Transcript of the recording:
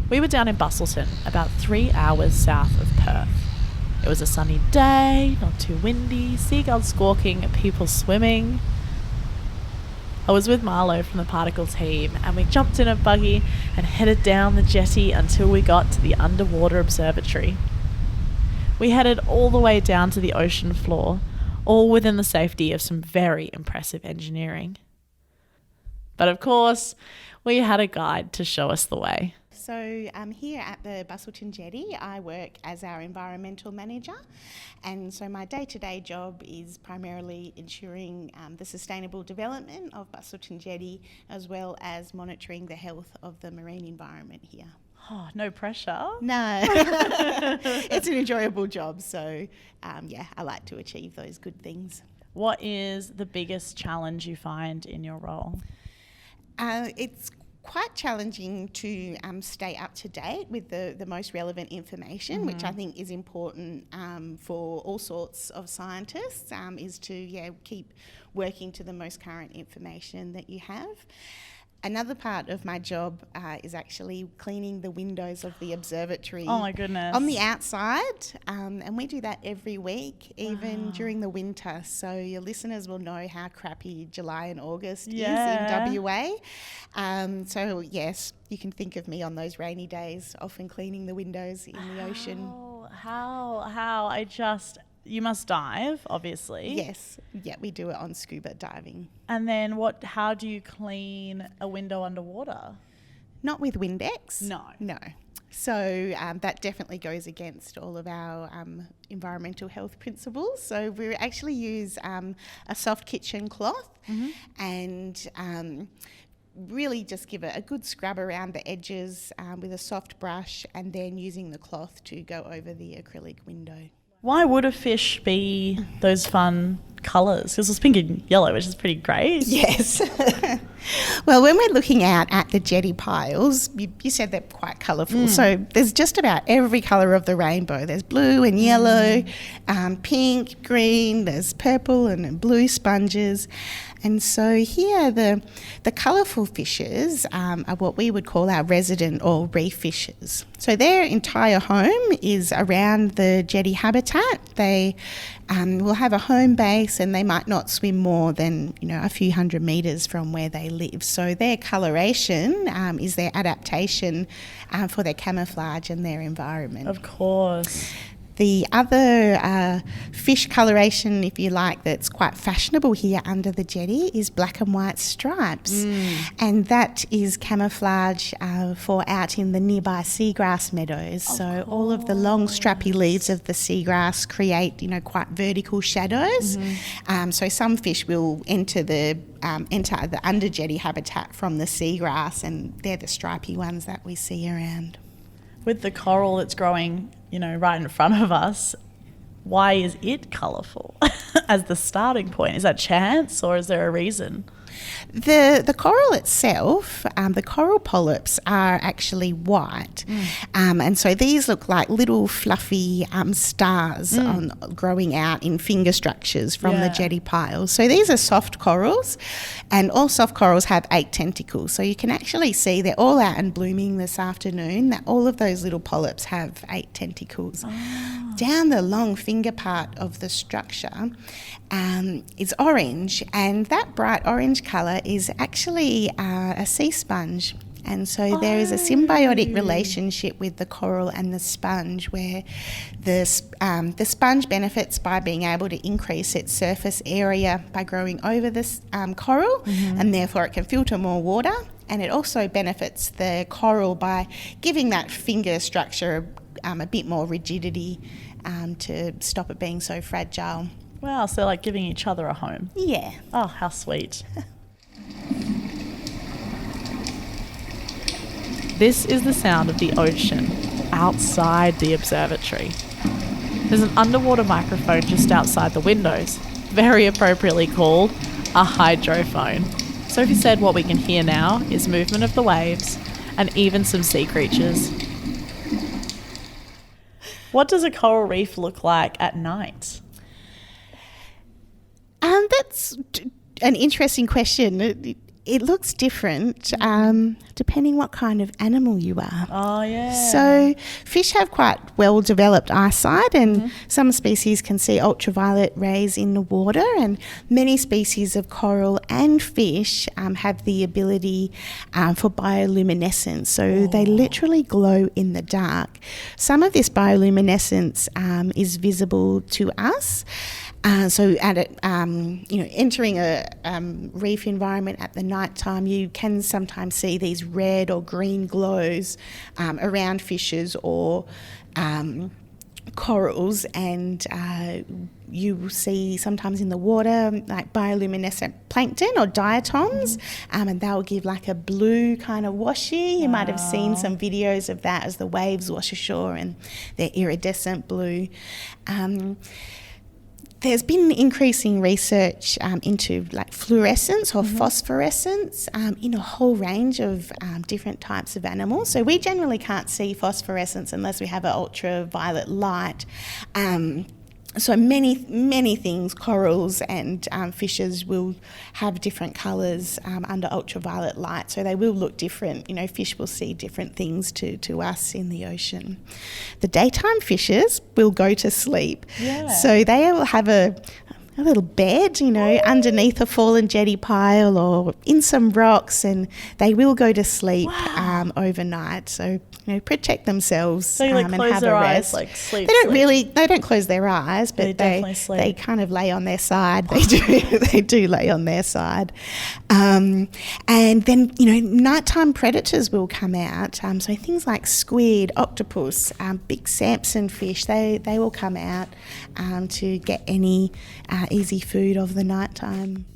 We were down in Busselton, about 3 hours south of Perth. It was a sunny day, not too windy, seagulls squawking, people swimming. I was with Marlo from the particle team, and we jumped in a buggy and headed down the jetty until we got to the Underwater Observatory. We headed all the way down to the ocean floor, all within the safety of some very impressive engineering. But of course, we had a guide to show us the way. So here at the Busselton Jetty, I work as our environmental manager, and so my day-to-day job is primarily ensuring the sustainable development of Busselton Jetty, as well as monitoring the health of the marine environment here. Oh, no pressure. No, it's an enjoyable job, so I like to achieve those good things. What is the biggest challenge you find in your role? It's quite challenging to stay up to date with the most relevant information, which I think is important for all sorts of scientists, is to keep working to the most current information that you have. Another part of my job is actually cleaning the windows of the observatory. Oh my goodness. On the outside, and we do that every week, even during the winter. So your listeners will know how crappy July and August is in WA. So yes, you can think of me on those rainy days, often cleaning the windows in the ocean. How? You must dive, obviously. Yes, we do it on scuba diving. And then how do you clean a window underwater? Not with Windex. No. So that definitely goes against all of our environmental health principles. So we actually use a soft kitchen cloth and really just give it a good scrub around the edges with a soft brush, and then using the cloth to go over the acrylic window. Why would a fish be those fun colours? Because it's pink and yellow, which is pretty great. Yes. Well, when we're looking out at the jetty piles, you said they're quite colourful. So there's just about every colour of the rainbow. There's blue and yellow, pink, green, there's purple and blue sponges. And so here the colourful fishes are what we would call our resident or reef fishes. So their entire home is around the jetty habitat. They will have a home base, and they might not swim more than a few hundred metres from where they live. So their coloration is their adaptation for their camouflage and their environment. Of course. The other fish coloration, if you like, that's quite fashionable here under the jetty is black and white stripes. And that is camouflage for out in the nearby seagrass meadows. So all of the long strappy leaves of the seagrass create, quite vertical shadows. So some fish will enter the under jetty habitat from the seagrass, and they're the stripy ones that we see around. With the coral that's growing, right in front of us, why is it colourful as the starting point? Is that chance, or is there a reason? The coral itself, the coral polyps are actually white, and so these look like little fluffy stars growing out in finger structures from the jetty piles. So these are soft corals, and all soft corals have 8 tentacles. So you can actually see they're all out and blooming this afternoon, that all of those little polyps have 8 tentacles. Down the long finger part of the structure is orange, and that bright orange colour is actually a sea sponge. And so there is a symbiotic relationship with the coral and the sponge, where the sponge benefits by being able to increase its surface area by growing over this coral, and therefore it can filter more water. And it also benefits the coral by giving that finger structure a bit more rigidity to stop it being so fragile. Wow, so like giving each other a home. Yeah. Oh, how sweet. This is the sound of the ocean outside the observatory. There's an underwater microphone just outside the windows, very appropriately called a hydrophone. Sophie said what we can hear now is movement of the waves and even some sea creatures. What does a coral reef look like at night? That's an interesting question. it looks different depending what kind of animal you are. Oh, yeah. So fish have quite well-developed eyesight, and some species can see ultraviolet rays in the water, and many species of coral and fish have the ability for bioluminescence. So they literally glow in the dark. Some of this bioluminescence is visible to us. So entering a reef environment at the night time, you can sometimes see these red or green glows around fishes or corals, and you will see sometimes in the water like bioluminescent plankton or diatoms, and they'll give like a blue kind of washy. You might have seen some videos of that as the waves wash ashore, and they're iridescent blue. There's been increasing research into like fluorescence or phosphorescence in a whole range of different types of animals. So we generally can't see phosphorescence unless we have an ultraviolet light. So many things, corals and fishes will have different colours under ultraviolet light, so they will look different. You know, fish will see different things to us in the ocean. The daytime fishes will go to sleep, so they will have a little bed, underneath a fallen jetty pile or in some rocks, and they will go to sleep overnight. So, protect themselves so you, and close have their a eyes, rest. sleep. They don't close their eyes, but they kind of lay on their side. They do lay on their side. And then, nighttime predators will come out. So things like squid, octopus, big Samson fish, they will come out to get any easy food of the nighttime.